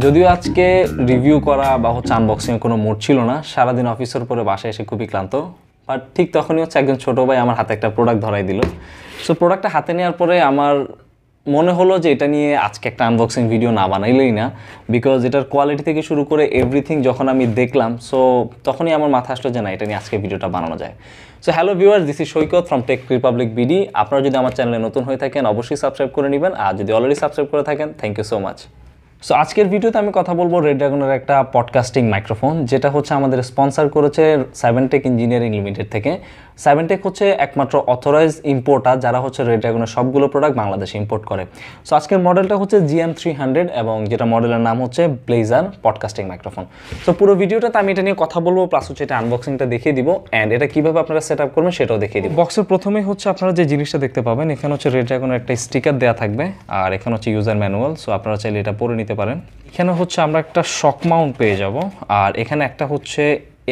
যদিও আজকে রিভিউ করা বা হচ্ছে আনবক্সিং কোনো মুড ছিল না, সারাদিন অফিসের পরে বাসায় এসে খুবই ক্লান্ত, বাট ঠিক তখনই হচ্ছে একজন ছোটো ভাই আমার হাতে একটা প্রোডাক্ট ধরাই দিল। সো প্রোডাক্টটা হাতে নেওয়ার পরে আমার মনে হলো যে এটা নিয়ে আজকে একটা আনবক্সিং ভিডিও না বানাইলেই না, বিকজ এটার কোয়ালিটি থেকে শুরু করে এভরিথিং যখন আমি দেখলাম, সো তখনই আমার মাথা আসলো যে না, এটা নিয়ে আজকে ভিডিওটা বানানো যায়। So hello viewers, this is Saikat from Tech Republic BD. আপনারা যদি আমার চ্যানেলে নতুন হয়ে থাকেন অবশ্যই সাবস্ক্রাইব করে নেবেন, আর যদি অলরেডি সাবস্ক্রাইব করে থাকেন thank you so much. So আজকের ভিডিওতে আমি কথা বলবো রেডড্রাগনের একটা পডকাস্টিং মাইক্রোফোন, যেটা হচ্ছে আমাদের স্পন্সর করেছে সেভেনটেক ইঞ্জিনিয়ারিং লিমিটেড থেকে। সেভেনটেক হচ্ছে একমাত্র অথরাইজ ইম্পোর্টার যারা হচ্ছে রেডড্রাগনের সবগুলো প্রোডাক্ট বাংলাদেশে ইম্পোর্ট করে। সো আজকের মডেলটা হচ্ছে Gm300 এবং যেটা মডেলের নাম হচ্ছে ব্লেজার পডকাস্টিং মাইক্রোফোন। সো পুরো ভিডিওটাতে আমি এটা নিয়ে কথা বলবো, প্লাস হচ্ছে এটা আনবক্সিংটা দেখিয়ে দিব, অ্যান্ড এটা কীভাবে আপনারা সেট আপ করবেন সেটাও দেখিয়ে দিব। বক্সের প্রথমেই হচ্ছে আপনারা যে জিনিসটা দেখতে পাবেন, এখানে হচ্ছে রেডড্রাগনের একটা স্টিকার দেওয়া থাকবে, আর এখানে হচ্ছে ইউজার ম্যানুয়াল। সো আপনারা চাইলে এটা পড়ে নিতে পারেন। এখানে হচ্ছে আমরা একটা শক মাউন্ট পেয়ে যাব, আর এখানে একটা হচ্ছে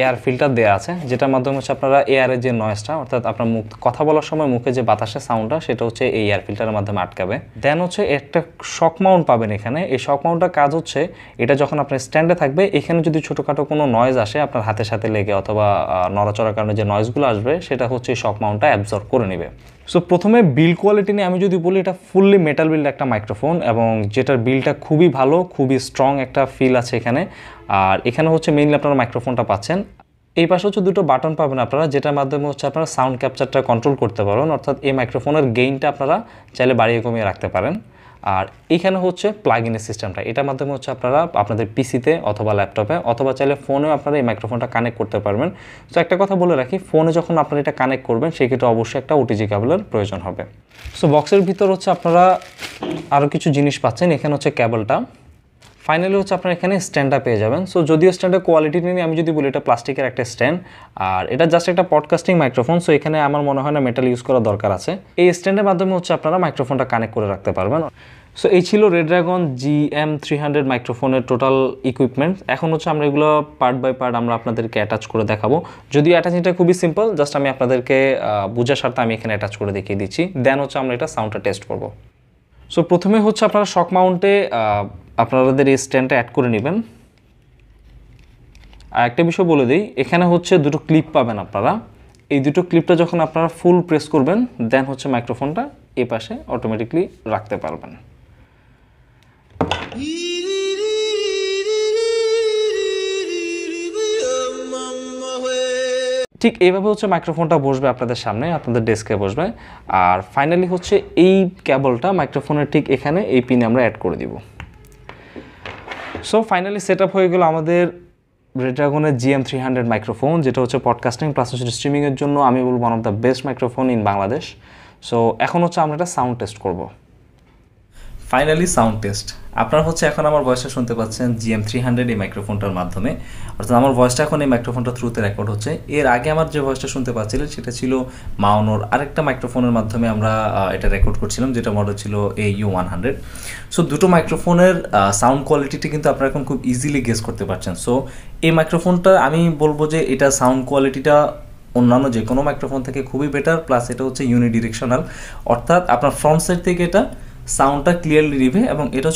এয়ার ফিল্টার দেওয়া আছে, যেটার মাধ্যমে হচ্ছে আপনারা এয়ারের যে নয়েজটা, অর্থাৎ আপনার মুখ কথা বলার সময় মুখে যে বাতাসের সাউন্ডটা, সেটা হচ্ছে এই এয়ার ফিল্টারের মাধ্যমে আটকাবে। দেন হচ্ছে একটা শক মাউন্ট পাবেন এখানে। এই শক মাউন্টটার কাজ হচ্ছে, এটা যখন আপনার স্ট্যান্ডে থাকবে, এখানে যদি ছোটোখাটো কোনো নয়েজ আসে আপনার হাতের সাথে লেগে অথবা নড়াচড়ার কারণে যে নয়েজগুলো আসবে, সেটা হচ্ছে এই শক মাউন্টটা অ্যাবজর্ব করে নেবে। সো প্রথমে বিল্ড কোয়ালিটি নিয়ে আমি যদি বলি, এটা ফুললি মেটাল বিল্ড একটা মাইক্রোফোন, এবং যেটার বিল্ডটা খুবই ভালো, খুবই স্ট্রং একটা ফিল আছে এখানে। আর এখানে হচ্ছে মেইনলি আপনারা মাইক্রোফোনটা পাচ্ছেন। এই পাশে হচ্ছে দুটো বাটন পাবেন আপনারা, যেটার মাধ্যমে হচ্ছে আপনারা সাউন্ড ক্যাপচারটা কন্ট্রোল করতে পারেন, অর্থাৎ এই মাইক্রোফোনের গেইনটা আপনারা চাইলে বাড়িয়ে কমিয়ে রাখতে পারেন। আর এখানে হচ্ছে প্লাগ ইনের সিস্টেমটা, এটার মাধ্যমে হচ্ছে আপনারা আপনাদের পিসিতে অথবা ল্যাপটপে অথবা চাইলে ফোনেও আপনারা এই মাইক্রোফোনটা কানেক্ট করতে পারবেন। তো একটা কথা বলে রাখি, ফোনে যখন আপনারা এটা কানেক্ট করবেন সেক্ষেত্রে অবশ্যই একটা ওটিজি কেবলের প্রয়োজন হবে। সো বক্সের ভিতর হচ্ছে আপনারা আরও কিছু জিনিস পাচ্ছেন। এখানে হচ্ছে কেবলটা, ফাইনালি হচ্ছে আপনারা এখানে স্ট্যান্ডটা পেয়ে যাবেন। সো যদিও স্ট্যান্ডের কোয়ালিটি নিয়ে আমি যদি বলি, এটা প্লাস্টিকের একটা স্ট্যান্ড, আর এটা জাস্ট একটা পডকাস্টিং মাইক্রোফোন। সো এখানে আমার মনে হয় না মেটাল ইউজ করা দরকার আছে। এই স্ট্যান্ডের মাধ্যমে হচ্ছে আপনারা মাইক্রোফোনটা কানেক্ট করে রাখতে পারবেন। সো এই ছিল রেডড্রাগন Gm300 মাইক্রোফোনের টোটাল ইকুইপমেন্ট। এখন হচ্ছে আমরা এগুলো পার্ট বাই পার্ট আমরা আপনাদেরকে অ্যাটাচ করে দেখাবো। যদিও অ্যাটাচিংটা খুবই সিম্পল, জাস্ট আমি আপনাদেরকে বোঝার স্বার্থে আমি এখানে অ্যাটাচ করে দেখিয়ে দিচ্ছি। দেন হচ্ছে আমরা এটা সাউন্ডটা টেস্ট করব। সো প্রথমে হচ্ছে আপনারা শক মাউন্টে আপনাদের এই স্ট্যান্ডটা অ্যাড করে নেবেন। আর একটা বিষয় বলে দিই, এখানে হচ্ছে দুটো ক্লিপ পাবেন আপনারা। এই দুটো ক্লিপটা যখন আপনারা ফুল প্রেস করবেন, দেন হচ্ছে মাইক্রোফোনটা এই পাশে অটোমেটিকলি রাখতে পারবেন। ঠিক এইভাবে হচ্ছে মাইক্রোফোনটা বসবে আপনাদের সামনে, আপনাদের ডেস্কে বসবে। আর ফাইনালি হচ্ছে এই কেবলটা মাইক্রোফোনের ঠিক এখানে এই পিনে আমরা অ্যাড করে দিব। সো ফাইনালি সেট আপ হয়ে গেল আমাদের রেডড্রাগনের Gm300 মাইক্রোফোন, যেটা হচ্ছে পডকাস্টিং প্লাস হচ্ছে স্ট্রিমিংয়ের জন্য আমি বলবো one of the best microphone in Bangladesh. So এখন হচ্ছে আমরা একটা সাউন্ড টেস্ট করব। Finally sound test. আপনারা হচ্ছে এখন আমার ভয়েসটা শুনতে পাচ্ছেন Gm300 এই মাইক্রোফোনটার মাধ্যমে, অর্থাৎ আমার ভয়েসটা এখন এই মাইক্রোফোনটা থ্রুতে রেকর্ড হচ্ছে। এর আগে আমার যে ভয়েসটা শুনতে পাচ্ছিলেন সেটা ছিল মাউনোর আরেকটা মাইক্রোফোনের মাধ্যমে আমরা এটা রেকর্ড করছিলাম, যেটা মডেল ছিল AU100। সো দুটো মাইক্রোফোনের সাউন্ড কোয়ালিটিটা কিন্তু আপনারা এখন খুব ইজিলি গেস করতে পারছেন। সো এই মাইক্রোফোনটা আমি বলবো যে এটা সাউন্ড কোয়ালিটিটা অন্যান্য যে কোনো মাইক্রোফোন থেকে খুবই বেটার, প্লাস এটা হচ্ছে ইউনিডিরেকশনাল, অর্থাৎ আপনার ফ্রন্ট সাইড থেকে এটা সাউন্ডটা ক্লিয়ারলি নিবে, এবং এটা